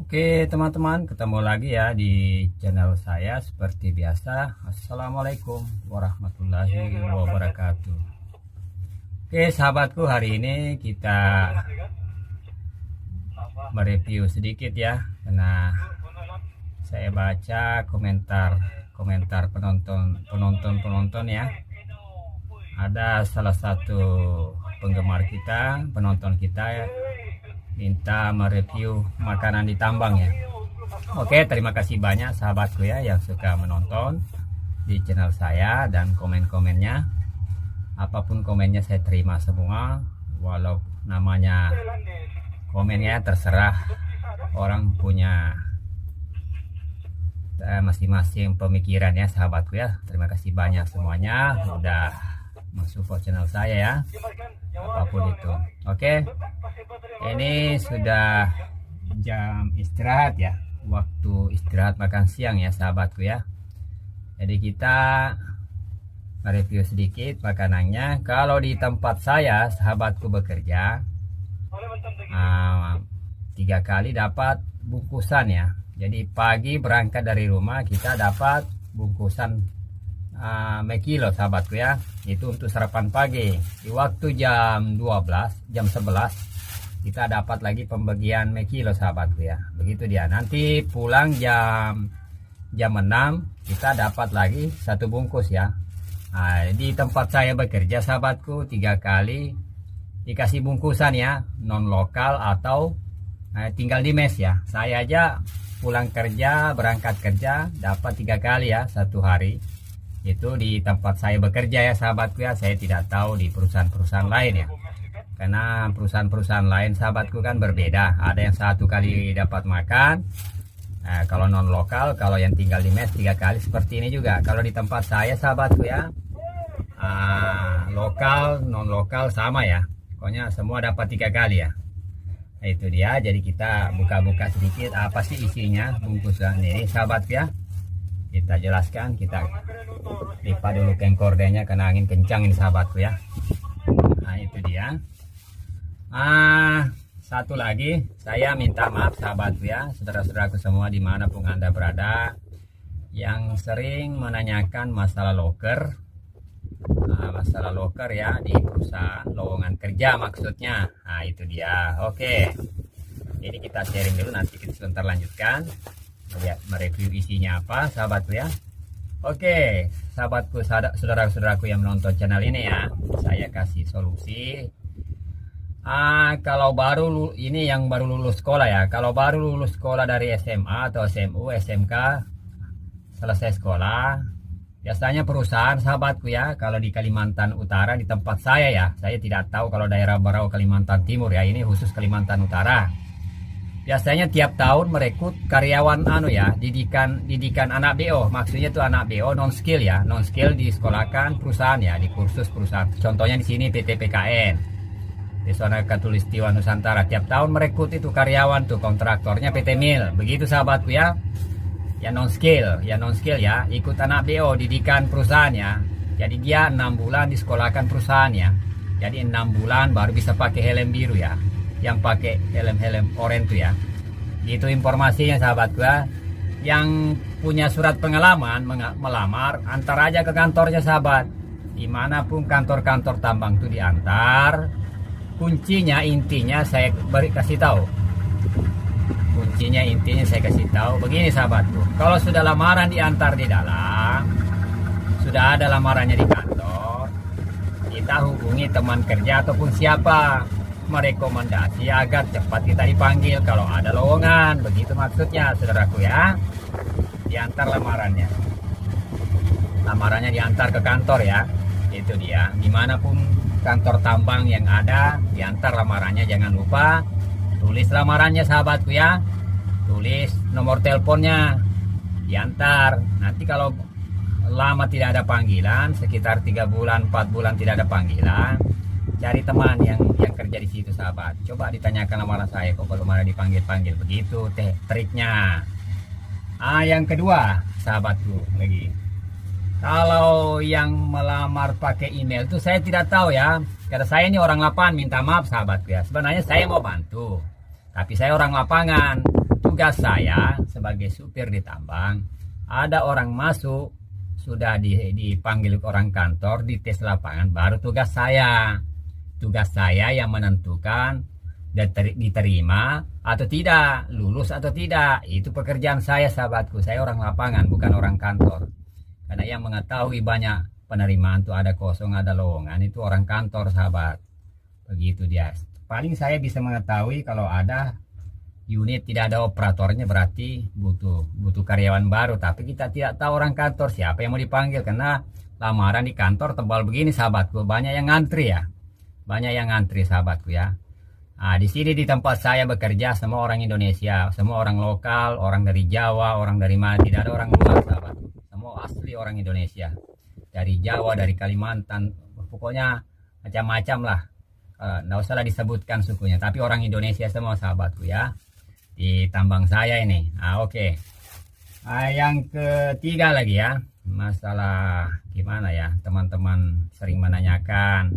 Oke teman-teman, ketemu lagi ya di channel saya seperti biasa. Assalamualaikum warahmatullahi wabarakatuh. Oke sahabatku, hari ini kita mereview sedikit ya, karena saya baca komentar penonton ya. Ada salah satu penggemar kita, penonton kita ya, minta mereview makanan di tambang ya. Oke, terima kasih banyak sahabatku ya yang suka menonton di channel saya, dan komen-komennya, apapun komennya saya terima semua, walau namanya komennya, terserah, orang punya masing-masing pemikiran ya sahabatku ya. Terima kasih banyak semuanya udah mensupport channel saya ya, apapun itu. Oke, ini sudah jam istirahat ya, waktu istirahat makan siang ya sahabatku ya. Jadi kita mereview sedikit makanannya. Kalau di tempat saya sahabatku bekerja 3 kali dapat bungkusan ya. Jadi pagi berangkat dari rumah kita dapat bungkusan mekilo sahabatku ya. Itu untuk sarapan pagi. Di waktu jam 12, jam 11 kita dapat lagi pembagian mekilo sahabatku ya. Begitu dia. Nanti pulang jam 6 kita dapat lagi 1 bungkus ya. Di tempat saya bekerja sahabatku 3 kali dikasih bungkusan ya, non lokal atau tinggal di mes ya. Saya aja pulang kerja, berangkat kerja dapat 3 kali ya 1 hari. Itu di tempat saya bekerja ya sahabatku ya. Saya tidak tahu di perusahaan-perusahaan lain ya, karena perusahaan-perusahaan lain sahabatku kan berbeda. Ada yang 1 kali dapat makan, kalau non lokal, kalau yang tinggal di mes 3 kali seperti ini juga. Kalau di tempat saya sahabatku ya, lokal non lokal sama ya, pokoknya semua dapat 3 kali ya. Nah, itu dia. Jadi kita buka-buka sedikit apa sih isinya bungkusan ini sahabatku ya. Kita jelaskan, kita lipat dulu kengkordenya karena angin kencang ini sahabatku ya. Nah itu dia. Satu lagi, saya minta maaf sahabatku ya, saudara-saudaraku semua dimanapun Anda berada, yang sering menanyakan masalah loker. Masalah loker ya di perusahaan, lowongan kerja maksudnya. Nah itu dia. Oke, ini kita sharing dulu, nanti kita sebentar lanjutkan lihat mereview isinya apa sahabatku ya. Oke sahabatku, saudara-saudaraku yang menonton channel ini ya, saya kasih solusi. Kalau baru ini yang baru lulus sekolah ya, kalau baru lulus sekolah dari SMA atau SMU, SMK, selesai sekolah, biasanya perusahaan sahabatku ya, kalau di Kalimantan Utara di tempat saya ya, saya tidak tahu kalau daerah Barau Kalimantan Timur ya, ini khusus Kalimantan Utara. Biasanya tiap tahun merekrut karyawan didikan anak BO, maksudnya itu anak BO non skill ya, non skill di sekolahkan perusahaan ya, di kursus perusahaan. Contohnya di sini PT PKN, Pesona Khatulistiwa Nusantara, tiap tahun merekrut itu karyawan tuh, kontraktornya PT Mil, begitu sahabatku ya. Ya non skill ya, ikut anak BO didikan perusahaan ya. Jadi dia 6 bulan disekolahkan perusahaan ya. Jadi 6 bulan baru bisa pakai helm biru ya, yang pakai helm oranye tuh ya. Itu informasinya sahabatku ya. Yang punya surat pengalaman melamar, antar aja ke kantornya sahabat. Dimanapun kantor-kantor tambang tuh diantar. Kuncinya intinya saya kasih tahu. Kuncinya intinya saya kasih tahu begini sahabatku. Kalau sudah lamaran diantar di dalam, sudah ada lamarannya di kantor, kita hubungi teman kerja ataupun siapa merekomendasi agar cepat kita dipanggil kalau ada lowongan, begitu maksudnya saudaraku ya. Diantar lamarannya diantar ke kantor ya, itu dia. Dimanapun kantor tambang yang ada, diantar lamarannya. Jangan lupa tulis lamarannya sahabatku ya, tulis nomor teleponnya, diantar. Nanti kalau lama tidak ada panggilan, sekitar 3 bulan 4 bulan tidak ada panggilan, cari teman yang kerja di situ sahabat, coba ditanyakan lamaran saya kok belum ada dipanggil. Begitu triknya. Yang kedua sahabatku lagi, kalau yang melamar pakai email tuh saya tidak tahu ya, karena saya ini orang lapangan. Minta maaf sahabatku ya, sebenarnya saya mau bantu, tapi saya orang lapangan. tugas saya sebagai supir di tambang, ada orang masuk, sudah dipanggil orang kantor, dites lapangan, baru tugas saya. Tugas saya yang menentukan diterima atau tidak, lulus atau tidak. Itu pekerjaan saya, sahabatku. Saya orang lapangan, bukan orang kantor. Karena yang mengetahui banyak penerimaan itu ada kosong, ada lowongan, itu orang kantor, sahabat. Begitu dia. Paling saya bisa mengetahui kalau ada unit tidak ada operatornya, berarti butuh karyawan baru. Tapi kita tidak tahu orang kantor siapa yang mau dipanggil, karena lamaran di kantor tebal begini, sahabatku. Banyak yang ngantri ya, banyak yang ngantri, sahabatku ya. Nah, di sini di tempat saya bekerja semua orang Indonesia, semua orang lokal, orang dari Jawa, orang dari mana, tidak ada orang luar, sahabatku. Semua asli orang Indonesia, dari Jawa, dari Kalimantan, pokoknya macam-macam lah. Nggak usah lah disebutkan sukunya, tapi orang Indonesia semua, sahabatku ya, di tambang saya ini. Oke. Yang ketiga lagi ya, masalah gimana ya, teman-teman sering menanyakan.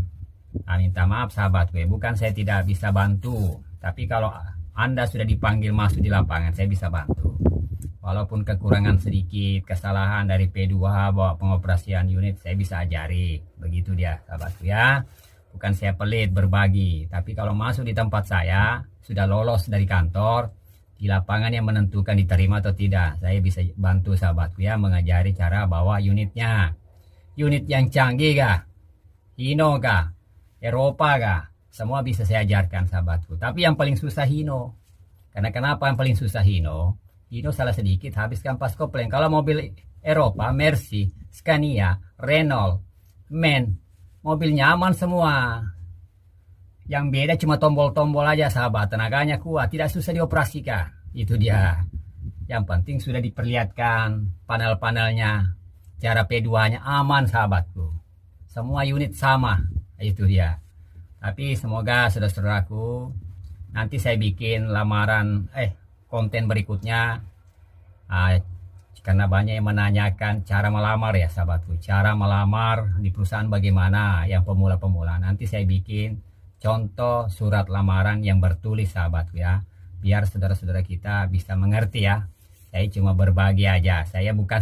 Minta maaf, sahabatku ya, bukan saya tidak bisa bantu, tapi kalau Anda sudah dipanggil masuk di lapangan, saya bisa bantu. Walaupun kekurangan sedikit, kesalahan dari P2 bawa pengoperasian unit, saya bisa ajari. Begitu dia, sahabatku ya. Bukan saya pelit berbagi, tapi kalau masuk di tempat saya, sudah lolos dari kantor, di lapangan yang menentukan diterima atau tidak, saya bisa bantu, sahabatku ya, mengajari cara bawa unitnya. Unit yang canggih kah? Hino kah? Eropa kah? Semua bisa saya ajarkan, sahabatku. Tapi yang paling susah Hino. Karena kenapa yang paling susah Hino? Hino salah sedikit habiskan pas kopling. Kalau mobil Eropa, Mercy, Scania, Renault, MAN, mobilnya aman semua. Yang beda cuma tombol-tombol aja, sahabat. Tenaganya kuat, tidak susah dioperasikan. Itu dia. Yang penting sudah diperlihatkan panel-panelnya. Cara P2-nya aman, sahabatku. Semua unit sama. Itu dia. Tapi semoga saudara-saudaraku, nanti saya bikin lamaran konten berikutnya. Karena banyak yang menanyakan cara melamar ya, sahabatku. Cara melamar di perusahaan bagaimana yang pemula-pemula. Nanti saya bikin contoh surat lamaran yang bertulis, sahabatku ya. Biar saudara-saudara kita bisa mengerti ya. Saya cuma berbagi aja. Saya bukan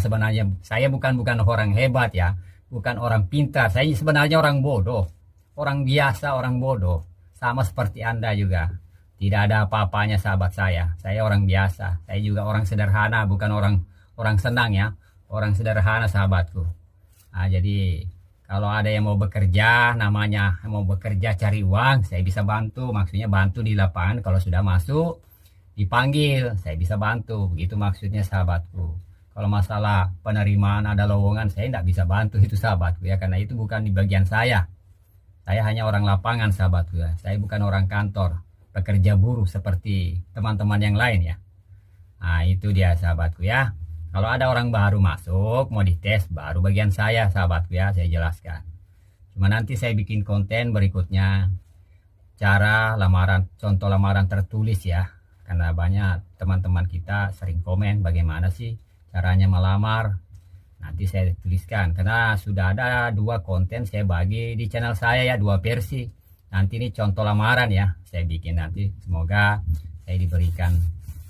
orang hebat ya. Bukan orang pintar. Saya sebenarnya orang bodoh. Orang biasa, orang bodoh. Sama seperti Anda juga. Tidak ada apa-apanya, sahabat saya. Saya orang biasa. Saya juga orang sederhana, bukan orang senang ya, orang sederhana, sahabatku. Jadi kalau ada yang mau bekerja, namanya mau bekerja cari uang, saya bisa bantu. Maksudnya bantu di lapangan. Kalau sudah masuk dipanggil, saya bisa bantu. Begitu maksudnya, sahabatku. Kalau masalah penerimaan ada lowongan, saya tidak bisa bantu itu, sahabatku ya, karena itu bukan di bagian saya. Saya hanya orang lapangan, sahabatku ya. Saya bukan orang kantor, pekerja buruh seperti teman-teman yang lain ya. Itu dia, sahabatku ya. Kalau ada orang baru masuk, mau dites, baru bagian saya, sahabatku ya, saya jelaskan. Cuma nanti saya bikin konten berikutnya, cara lamaran, contoh lamaran tertulis ya. Karena banyak teman-teman kita sering komen bagaimana sih caranya melamar. Nanti saya tuliskan, karena sudah ada 2 konten saya bagi di channel saya ya, 2 versi. Nanti ini contoh lamaran ya, saya bikin nanti. Semoga saya diberikan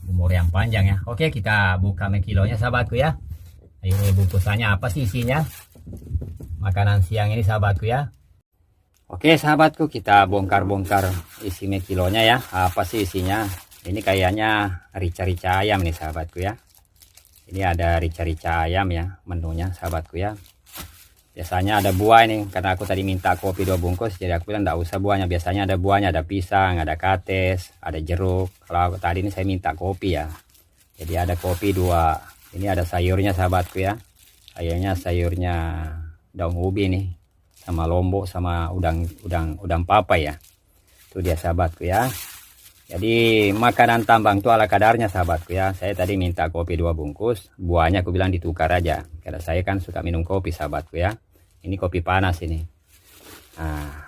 umur yang panjang ya. Oke, kita buka kilonya, sahabatku ya. Ayo, bungkusannya apa sih isinya? Makanan siang ini, sahabatku ya. Oke, sahabatku, kita bongkar-bongkar isi kilonya ya. Apa sih isinya? Ini kayaknya rica-rica ayam nih, sahabatku ya. Ini ada rica-rica ayam ya menunya, sahabatku ya. Biasanya ada buah ini, karena aku tadi minta kopi 2 bungkus, jadi aku bilang enggak usah buahnya. Biasanya ada buahnya, ada pisang, ada kates, ada jeruk. Kalau tadi ini saya minta kopi ya. Jadi ada kopi 2. Ini ada sayurnya, sahabatku ya. Sayurnya daun ubi nih, sama lombok, sama udang papa ya. Itu dia, sahabatku ya. Jadi makanan tambang itu ala kadarnya, sahabatku ya. Saya tadi minta kopi 2 bungkus, buahnya aku bilang ditukar aja. Karena saya kan suka minum kopi, sahabatku ya. Ini kopi panas ini.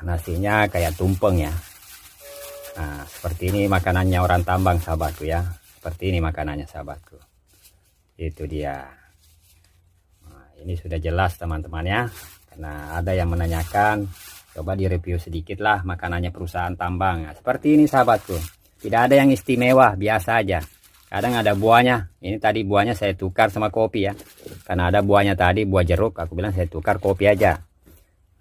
Nasinya kayak tumpeng ya. Seperti ini makanannya orang tambang, sahabatku ya. Seperti ini makanannya, sahabatku. Itu dia. Ini sudah jelas, teman-teman ya. Karena ada yang menanyakan, coba direview sedikit lah makanannya perusahaan tambang. Seperti ini, sahabatku. Tidak ada yang istimewa, biasa aja. kadang ada buahnya. Ini tadi buahnya saya tukar sama kopi ya, karena ada buahnya tadi, buah jeruk, aku bilang saya tukar kopi aja.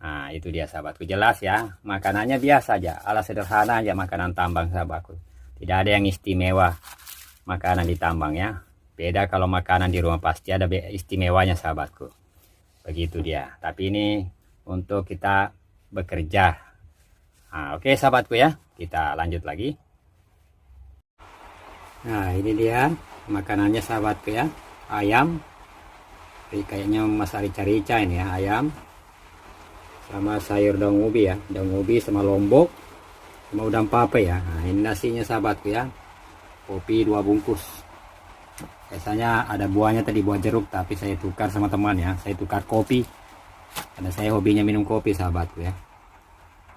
Nah itu dia sahabatku, jelas ya, makanannya biasa aja, ala sederhana aja makanan tambang sahabatku, tidak ada yang istimewa makanan di tambang ya. Beda kalau makanan di rumah, pasti ada istimewanya sahabatku, begitu dia. Tapi ini untuk kita bekerja. Nah, oke sahabatku ya, kita lanjut lagi. Nah ini dia makanannya sahabatku ya, ayam. Jadi kayaknya Mas rica-rica ini ya, ayam sama sayur daun ubi ya, daun ubi sama lombok sama udang pape ya. Nah ini nasinya sahabatku ya, kopi 2 bungkus. Biasanya ada buahnya tadi, buah jeruk, tapi saya tukar sama teman ya, saya tukar kopi karena saya hobinya minum kopi sahabatku ya.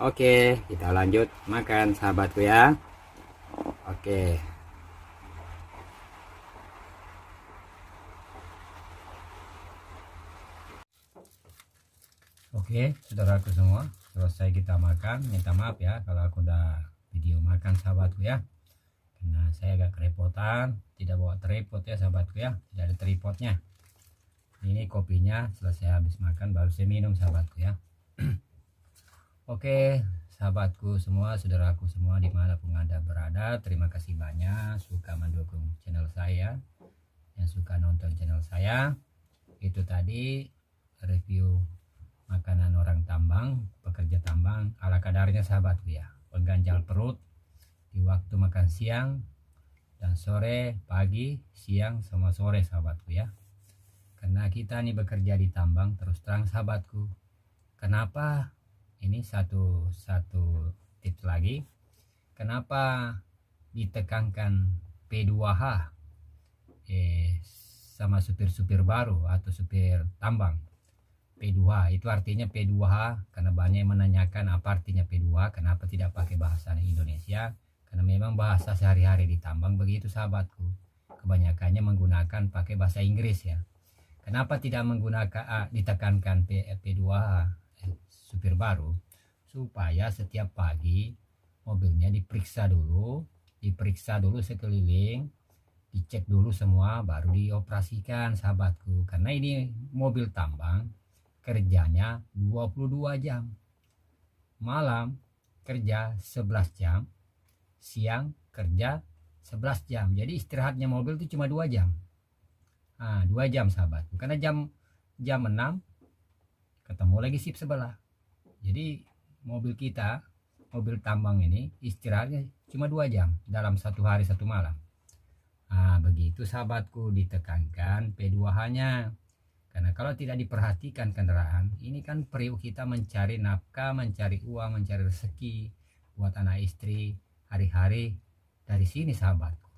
Oke, kita lanjut makan sahabatku ya. Oke. Oke, saudaraku semua, selesai kita makan. Minta maaf ya kalau aku udah video makan sahabatku ya, karena saya agak kerepotan, tidak bawa tripod ya sahabatku ya, tidak ada tripodnya. Ini kopinya selesai habis makan baru saya minum sahabatku ya. Oke sahabatku semua, saudaraku semua dimanapun anda berada, terima kasih banyak suka mendukung channel saya, yang suka nonton channel saya. Itu tadi review makanan orang tambang, pekerja tambang ala kadarnya sahabatku ya, pengganjal perut di waktu makan siang dan sore, pagi, siang sama sore sahabatku ya. Karena kita nih bekerja di tambang, terus terang sahabatku, kenapa ini satu tips lagi, kenapa ditekankan P2H sama supir-supir baru atau supir tambang. P2H itu artinya P2H, karena banyak yang menanyakan apa artinya P2H, kenapa tidak pakai bahasa Indonesia, karena memang bahasa sehari-hari di tambang begitu sahabatku, kebanyakannya menggunakan pakai bahasa Inggris ya. Kenapa tidak menggunakan ditekankan P2H supir baru, supaya setiap pagi mobilnya diperiksa dulu sekeliling, dicek dulu semua baru dioperasikan sahabatku. Karena ini mobil tambang kerjanya 22 jam, malam kerja 11 jam, siang kerja 11 jam, jadi istirahatnya mobil itu cuma 2 jam. 2 jam sahabatku, karena jam 6 ketemu lagi sip sebelah. Jadi mobil kita, mobil tambang ini istirahatnya cuma 2 jam dalam satu hari satu malam. Begitu sahabatku, ditekankan P2H nya. Karena kalau tidak diperhatikan kendaraan, ini kan perlu kita mencari nafkah, mencari uang, mencari rezeki buat anak istri hari-hari dari sini sahabatku.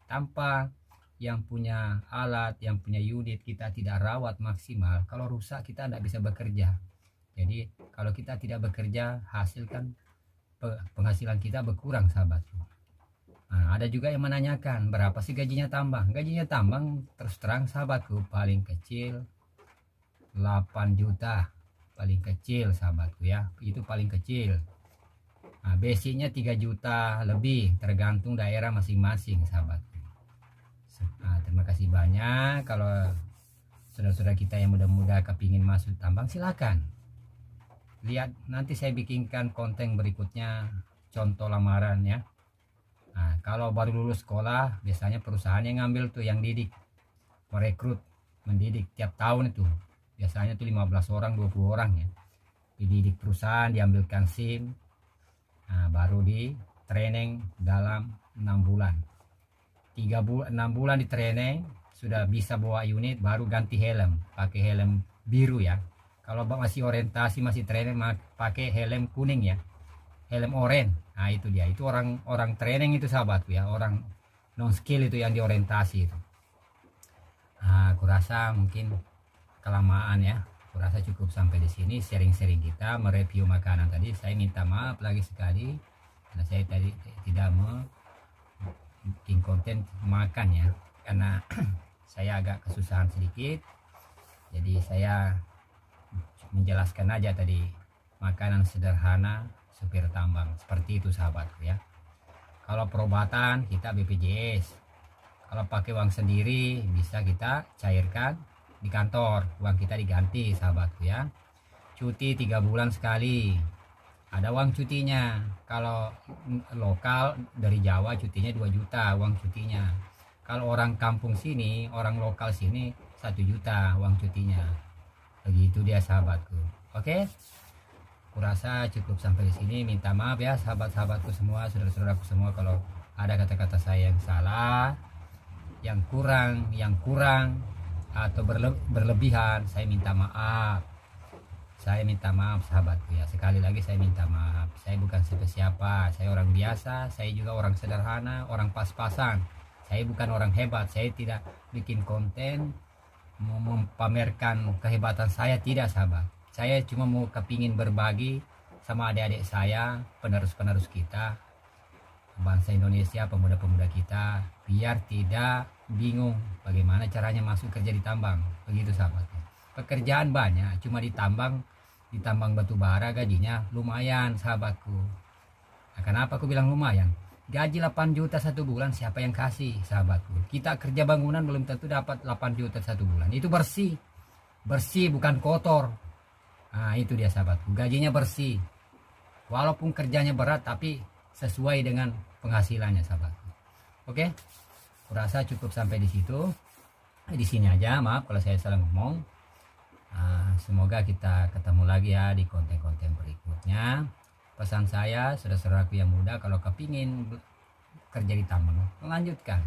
Tanpa yang punya alat, yang punya unit, kita tidak rawat maksimal, kalau rusak kita tidak bisa bekerja. Jadi kalau kita tidak bekerja, hasilkan penghasilan kita berkurang sahabatku. Ada juga yang menanyakan berapa sih gajinya tambang. Gajinya tambang terus terang sahabatku, paling kecil 8 juta, paling kecil sahabatku ya, itu paling kecil. Basicnya 3 juta lebih, tergantung daerah masing-masing sahabatku. Terima kasih banyak. Kalau saudara-saudara kita yang muda-muda kepingin masuk tambang, silakan lihat, nanti saya bikinkan konten berikutnya contoh lamaran ya. Kalau baru lulus sekolah, biasanya perusahaan yang ngambil tuh, yang didik, merekrut, mendidik tiap tahun itu biasanya tuh 15 orang 20 orang ya, dididik perusahaan, diambilkan SIM, baru di training dalam 6 bulan 6 bulan di training, sudah bisa bawa unit, baru ganti helm, pakai helm biru ya. Kalau masih orientasi, masih training, pakai helm kuning ya, helm oranye. Itu dia, itu orang training itu sahabatku ya, orang non skill itu yang diorientasi itu. Aku rasa mungkin kelamaan ya, aku rasa cukup sampai di sini sharing-sharing kita mereview makanan tadi. Saya minta maaf lagi sekali karena saya tadi tidak mau bikin konten makan ya, karena saya agak kesusahan sedikit, jadi saya menjelaskan aja tadi makanan sederhana supir tambang seperti itu sahabatku ya. Kalau perobatan kita BPJS, Kalau pakai uang sendiri bisa kita cairkan di kantor, uang kita diganti sahabatku ya. Cuti 3 bulan sekali, ada uang cutinya. Kalau lokal dari Jawa cutinya 2 juta uang cutinya. Kalau orang kampung sini, orang lokal sini 1 juta uang cutinya. Begitu dia sahabatku. Oke, kurasa cukup sampai di sini. Minta maaf ya sahabat-sahabatku semua, saudara-saudaraku semua, kalau ada kata-kata saya yang salah, yang kurang atau berlebihan, saya minta maaf. Saya minta maaf sahabatku ya. Sekali lagi saya minta maaf. Saya bukan siapa-siapa. Saya orang biasa. Saya juga orang sederhana, orang pas-pasan. Saya bukan orang hebat. Saya tidak bikin konten mau memamerkan kehebatan saya, tidak sahabat. Saya cuma mau kepingin berbagi sama adik-adik saya, penerus-penerus kita, bangsa Indonesia, pemuda-pemuda kita, biar tidak bingung bagaimana caranya masuk kerja di tambang. Begitu sahabat. Pekerjaan banyak, cuma ditambang batu bara gajinya lumayan sahabatku. Nah, kenapa aku bilang lumayan? Gaji 8 juta 1 bulan, siapa yang kasih sahabatku? Kita kerja bangunan belum tentu dapat 8 juta 1 bulan. Itu bersih bukan kotor. Nah itu dia sahabatku, gajinya bersih, walaupun kerjanya berat tapi sesuai dengan penghasilannya sahabatku. Oke, kurasa cukup sampai di situ. Di sini aja, maaf kalau saya salah ngomong. Semoga kita ketemu lagi ya di konten-konten berikutnya. Pesan saya, saudara-saudaraku yang muda, kalau kepingin kerja di tambang, lanjutkan.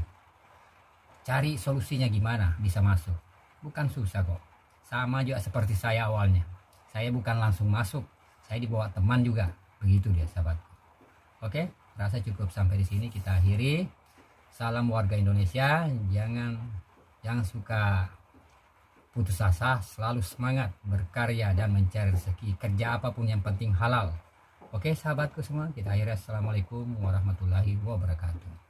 Cari solusinya gimana bisa masuk. Bukan susah kok. Sama juga seperti saya awalnya. Saya bukan langsung masuk, saya dibawa teman juga. Begitu dia sahabat. Oke, rasa cukup sampai di sini, kita akhiri. Salam warga Indonesia, jangan suka putus asa, selalu semangat berkarya dan mencari rezeki. Kerja apapun yang penting halal. Oke sahabatku semua, kita akhiri. Assalamualaikum warahmatullahi wabarakatuh.